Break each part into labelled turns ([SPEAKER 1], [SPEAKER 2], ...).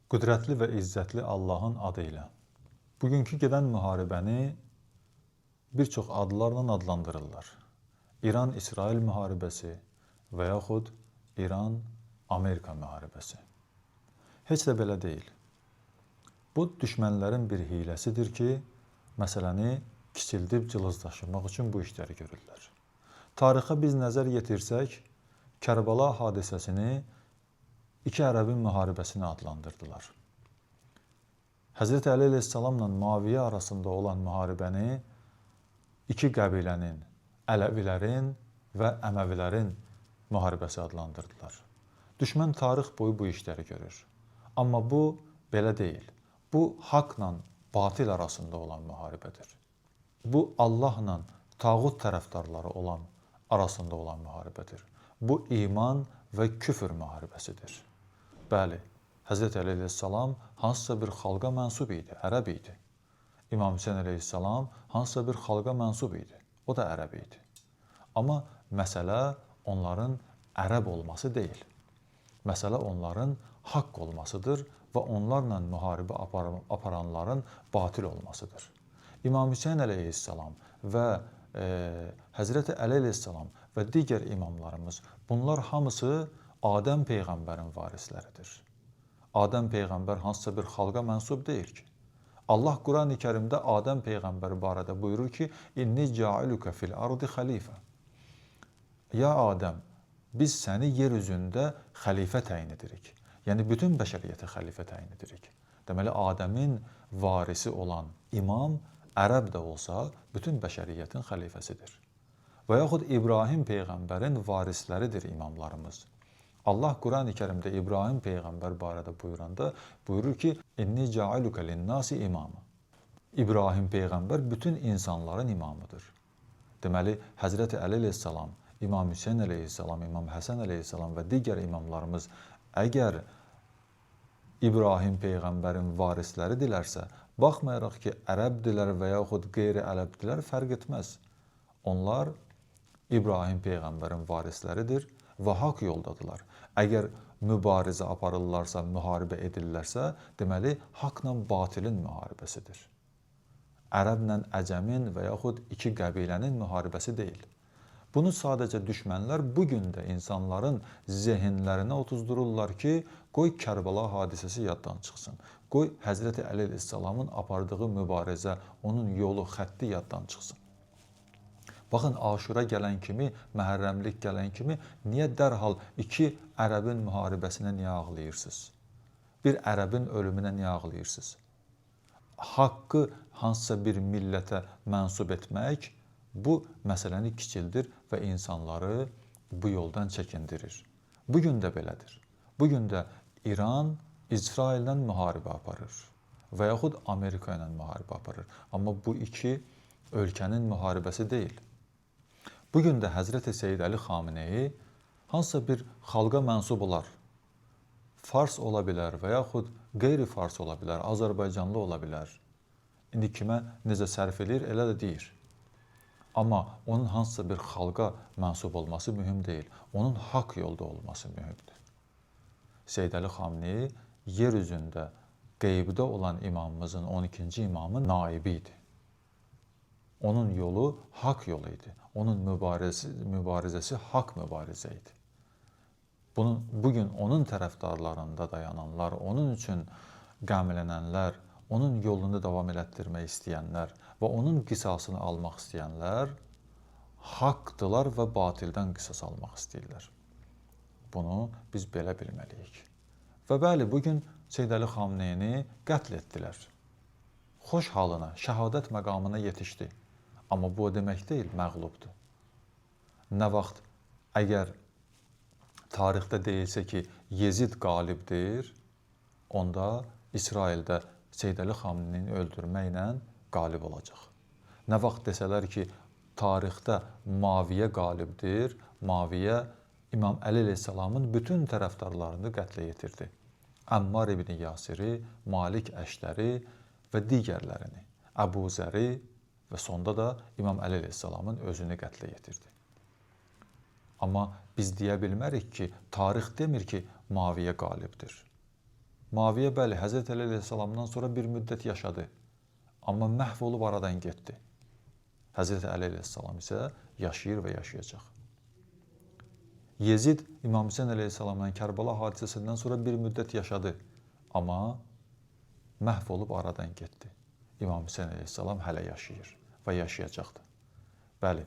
[SPEAKER 1] Qüdrətli və izzətli Allahın adı ilə. Bugünkü gedən müharibəni bir çox adlarla adlandırırlar. İran-İsrail müharibəsi və yaxud İran-Amerika müharibəsi. Heç də belə deyil. Bu, düşmənlərin bir hiləsidir ki, məsələni kiçildib cılızlaşdırmaq üçün bu işləri görürlər. Tarixə biz nəzər yetirsək, Kərbala hadisəsini iki ərəbin müharibəsini adlandırdılar. Həzrəti Əli əleyhissalamla Muaviyyə arasında olan müharibəni iki qəbilənin, Ələvilərin və Əməvilərin müharibəsi adlandırdılar. Düşmən tarix boyu bu işləri görür. Amma bu belə deyil. Bu, haqla batil arasında olan müharibədir. Bu, Allahla tağut tərəfdarları olan arasında olan müharibədir. Bu, iman və küfür müharibəsidir. Bəli, Həzrəti Əli əleyhissalam hansısa bir xalqa mənsub idi, ərəb idi. İmam Hüseyn əleyhissalam hansısa bir xalqa mənsub idi, o da ərəb idi. Amma məsələ onların ərəb olması deyil. Məsələ onların haqq olmasıdır və onlarla müharibə aparanların batil olmasıdır. İmam Hüseyn əleyhissalam və Həzrəti Əli əleyhissalam və digər imamlarımız, bunlar hamısı Adəm Peyğəmbərin varisləridir. Adəm Peyğəmbər hansısa bir xalqa mənsub deyil ki. Allah Quran-ı Kərimdə Adəm Peyğəmbəri barədə buyurur ki, İnni cailuka fil ardı xəlifə. Ya Adəm, biz səni yer üzündə xəlifə təyin edirik. Yəni, bütün bəşəriyyətə xəlifə təyin edirik. Deməli, Adəmin varisi olan imam, ərəb də olsa, bütün bəşəriyyətin xəlifəsidir. Və yaxud İbrahim Peyğəmbərin varisləridir imamlarımız. Allah Quran-ı Kərimdə İbrahim Peyğəmbər barədə buyuranda buyurur ki, İnni cailuka linnasi imamı. İbrahim Peyğəmbər bütün insanların imamıdır. Deməli, Həzrəti Əli əleyhissalam, İmam Hüseyn əleyhissalam, İmam Həsən əleyhissalam və digər imamlarımız əgər İbrahim Peyğəmbərin varisləridirlərsə, baxmayaraq ki, ərəbdilər və yaxud qeyri-ərəbdilər fərq etməz. Onlar İbrahim Peyğəmbərin varisləridir və haqq yoldadılar. Əgər mübarizə aparırlarsa, müharibə edirlərsə, deməli, haqla batilin müharibəsidir. Ərəblə əcəmin və yaxud iki qəbilənin müharibəsi deyil. Bunu sadəcə düşmənlər bugün də insanların zehinlərinə otuzdururlar ki, qoy Kərbala hadisəsi yaddan çıxsın. Qoy Həzrəti Əli əleyhissalamın apardığı mübarizə, onun yolu, xətti yaddan çıxsın. Baxın, Aşura gələn kimi, Məhərrəmlik gələn kimi, niyə dərhal iki ərəbin müharibəsinə niyə ağlayırsınız? Bir ərəbin ölümünə niyə ağlayırsınız? Haqqı hansısa bir millətə mənsub etmək, bu məsələni kiçildir və insanları bu yoldan çəkindirir. Bugün də belədir. Bugün də İran İsraillə müharibə aparır və yaxud Amerika ilə müharibə aparır. Amma bu iki ölkənin müharibəsi deyil. Bugün də Həzrəti Seyyid Əli Xameneyi hansısa bir xalqa mənsub olar. Fars ola bilər və yaxud qeyri-fars ola bilər, Azərbaycanlı ola bilər. İndi kimə necə sərf edir, elə də deyir. Amma onun hansısa bir xalqa mənsub olması mühüm deyil. Onun haqq yolda olması mühümdür. Seyyid Əli Xameneyi yer üzündə qeybdə olan imamımızın 12-ci imamın naibi idi. Onun yolu haqq yolu idi. Onun mübarizəsi haqq mübarizə idi. Bugün onun tərəfdarlarında dayananlar, onun üçün qəmlənənlər, onun yolunu davam elətdirmək istəyənlər və onun qisasını almaq istəyənlər haqdılar və batildən qisas almaq istəyirlər. Bunu biz belə bilməliyik. Və bəli, bugün Seyyid Əli Xameneyini qətl etdilər. Xoş halına, şəhadət məqamına yetişdi. Amma bu o demək deyil, məğlubdur. Nə vaxt əgər tarixdə deyilsə ki, Yezid qalibdir, onda İsraildə Seyyid Əli Xameneyini öldürməklə qalib olacaq. Nə vaxt desələr ki, tarixdə Muaviyyə qalibdir, Muaviyyə İmam Əli əleyhissalamın bütün tərəfdarlarını qətlə yetirdi. Əmmar ibn Yasiri, Malik Əşdəri və digərlərini, Əbu Zəri və sonda da İmam Əli əleyhissalamın özünü qətlə yetirdi. Amma biz deyə bilmərik ki, tarix demir ki, Muaviyyə qalibdir. Muaviyə bəli, Həzrət Əli əleyhissalamdan sonra bir müddət yaşadı. Amma məhv olub aradan getdi. Həzrət Əli əleyhissalam isə yaşayır və yaşayacaq. Yezid İmam Hüseyn əleyhissalamdan Kərbala hadisəsindən sonra bir müddət yaşadı. Amma məhv olub aradan getdi. İmam Hüseyn əleyhissalam hələ yaşayır və yaşayacaqdır. Bəli,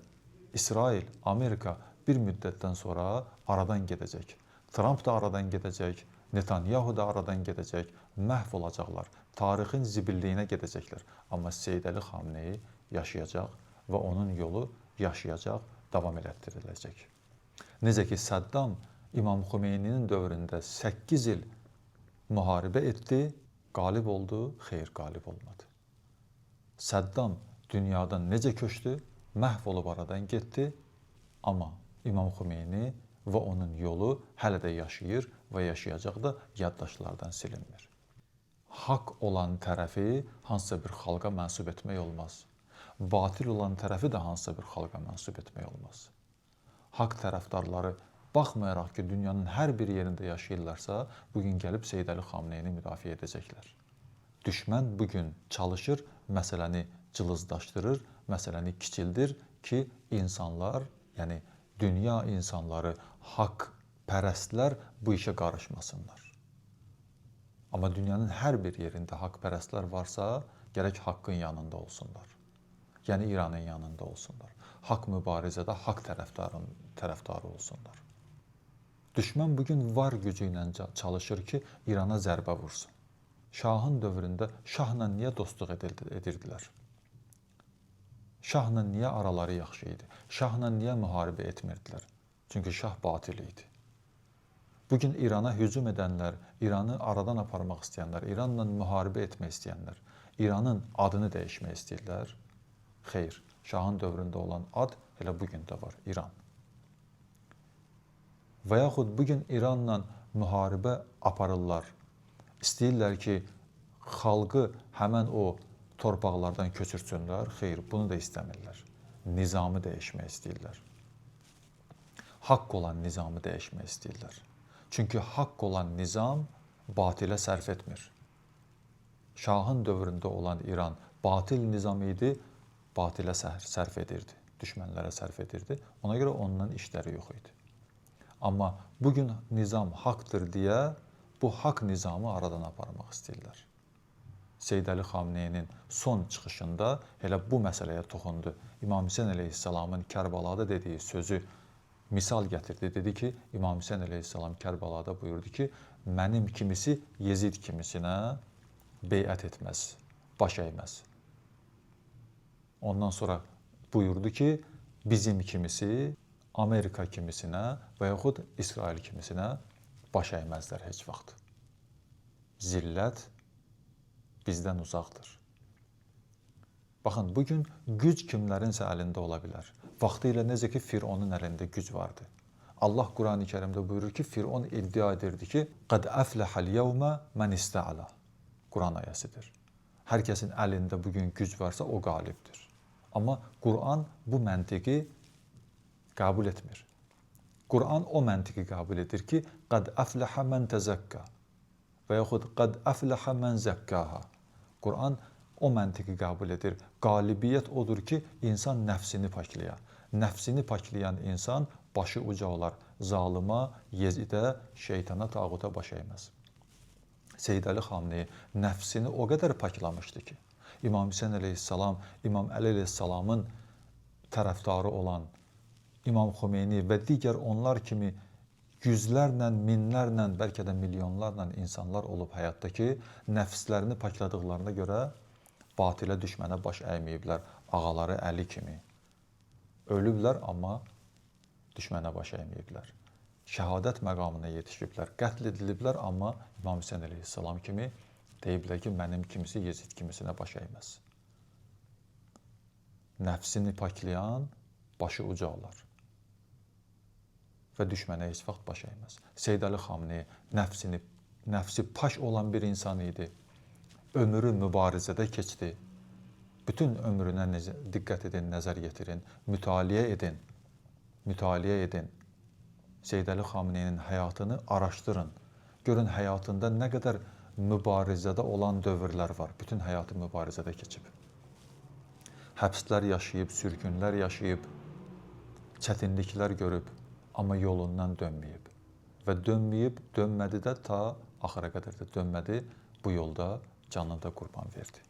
[SPEAKER 1] İsrail, Amerika bir müddətdən sonra aradan gedəcək. Trump da aradan gedəcək, Netanyahu da aradan gedəcək, məhv olacaqlar, tarixin zibilliyinə gedəcəklər. Amma Seyyid Əli Xameneyi yaşayacaq və onun yolu yaşayacaq, davam elətdiriləcək. Necə ki, Səddam İmam Xomeyninin dövründə 8 il müharibə etdi, qalib oldu, xeyr, qalib olmadı. Səddam dünyadan necə köçdü, məhv olub aradan getdi, amma İmam Xomeyni və onun yolu hələ də yaşayır və yaşayacaq da yaddaşlardan silinmir. Haqq olan tərəfi hansısa bir xalqa mənsub etmək olmaz. Batil olan tərəfi də hansısa bir xalqa mənsub etmək olmaz. Haqq tərəfdarları baxmayaraq ki, dünyanın hər bir yerində yaşayırlarsa, bugün gəlib Seyyid Əli Xameneyini müdafiə edəcəklər. Düşmən bugün çalışır, məsələni cılızlaşdırır, məsələni kiçildir ki, insanlar, yəni dünya insanları, haqq pərəstlər bu işə qarışmasınlar. Amma dünyanın hər bir yerində haqq pərəstlər varsa, gərək haqqın yanında olsunlar. Yəni İranın yanında olsunlar. Haqq mübarizədə haqq tərəfdarı olsunlar. Düşmən bugün var gücü ilə çalışır ki, İrana zərbə vursun. Şahın dövründə şahla niyə dostluq edirdilər? Şahla niyə araları yaxşı idi? Şahla niyə müharibə etmirdilər? Çünki şah batil idi. Bugün İrana hücum edənlər, İranı aradan aparmaq istəyənlər, İranla müharibə etmək istəyənlər, İranın adını dəyişmək istəyirlər. Xeyr, şahın dövründə olan ad elə bugün də var, İran. Və yaxud bugün İranla müharibə aparırlar. İstəyirlər ki, xalqı həmən o torpaqlardan köçürsünlər. Xeyr, bunu da istəmirlər. Nizamı dəyişmək istəyirlər. Haqq olan nizamı dəyişmək istəyirlər. Çünki haqq olan nizam batilə sərf etmir. Şahın dövründə olan İran batil nizam idi, batilə sərf edirdi, düşmənlərə sərf edirdi. Ona görə ondan işləri yox idi. Amma bugün nizam haqdır deyə bu haqq nizamı aradan aparmaq istəyirlər. Seyyid Əli Xameneyinin son çıxışında elə bu məsələyə toxundu. İmam Hüseyn əleyhissalamın Kərbalada dediyi sözü misal gətirdi. Dedi ki, İmam Hüseyn əleyhissalam Kərbalada buyurdu ki, mənim kimisi Yezid kimisinə beyət etməz, baş əyməz. Ondan sonra buyurdu ki, bizim kimisi Amerika kimisinə və yaxud İsrail kimisinə baş əyməzlər heç vaxt. Zillət bizdən uzaqdır. Baxın, bugün güc kimlərinsə əlində ola bilər. Vaxtı ilə necə ki, Fironun əlində güc vardı. Allah Quran-ı Kərimdə buyurur ki, Firon iddia edirdi ki, "Qad aflahal yawma man ista'la." Quran ayəsidir. Hər kəsin əlində bugün güc varsa, o qalibdir. Amma Quran bu məntiqi qəbul etmir. Quran o məntiqi qəbul edir ki, "Qad aflaha man tazakka" və yaxud "Qad aflaha man zakkaha." Quran o məntiqi qəbul edir. Qalibiyyət odur ki, insan nəfsini paklaya. Nəfsini paklayan insan başı uca olar. Zalıma, Yezidə, şeytana, tağuta baş əyməz. Seyyid Əli Xameneyi nəfsini o qədər paklamışdı ki, İmam Hüseyn əleyhissalam, İmam Əli əleyhissalamın tərəfdarı olan İmam Xomeyni və digər onlar kimi yüzlərlə, minlərlə, bəlkə də milyonlarla insanlar olub həyatda ki, nəfslərini pakladıqlarına görə batilə düşmənə baş əyməyiblər, ağaları Əli kimi. Ölüblər, amma düşmənə baş əyməyiblər. Şəhadət məqamına yetişiblər, qətl ediliblər, amma İmam Hüseyn əleyhissalam kimi deyiblər ki, mənim kimisi Yezid kimisinə baş əyməz. Nəfsini paklayan başı uca olar və düşmənə heç vaxt baş əyməz. Seyyid Əli Xameneyi nəfsi paş olan bir insan idi. Ömrü mübarizədə keçdi. Bütün ömrünə diqqət edin, nəzər yetirin, mütaliə edin. Mütaliə edin. Seyyid Əli Xameneyinin həyatını araşdırın. Görün həyatında nə qədər mübarizədə olan dövrlər var. Bütün həyatı mübarizədə keçib. Həbslər yaşayıb, sürgünlər yaşayıb, çətinliklər görüb, amma yolundan dönməyib. Və dönmədi də ta axıra qədər də dönmədi, bu yolda canını da qurban verdi.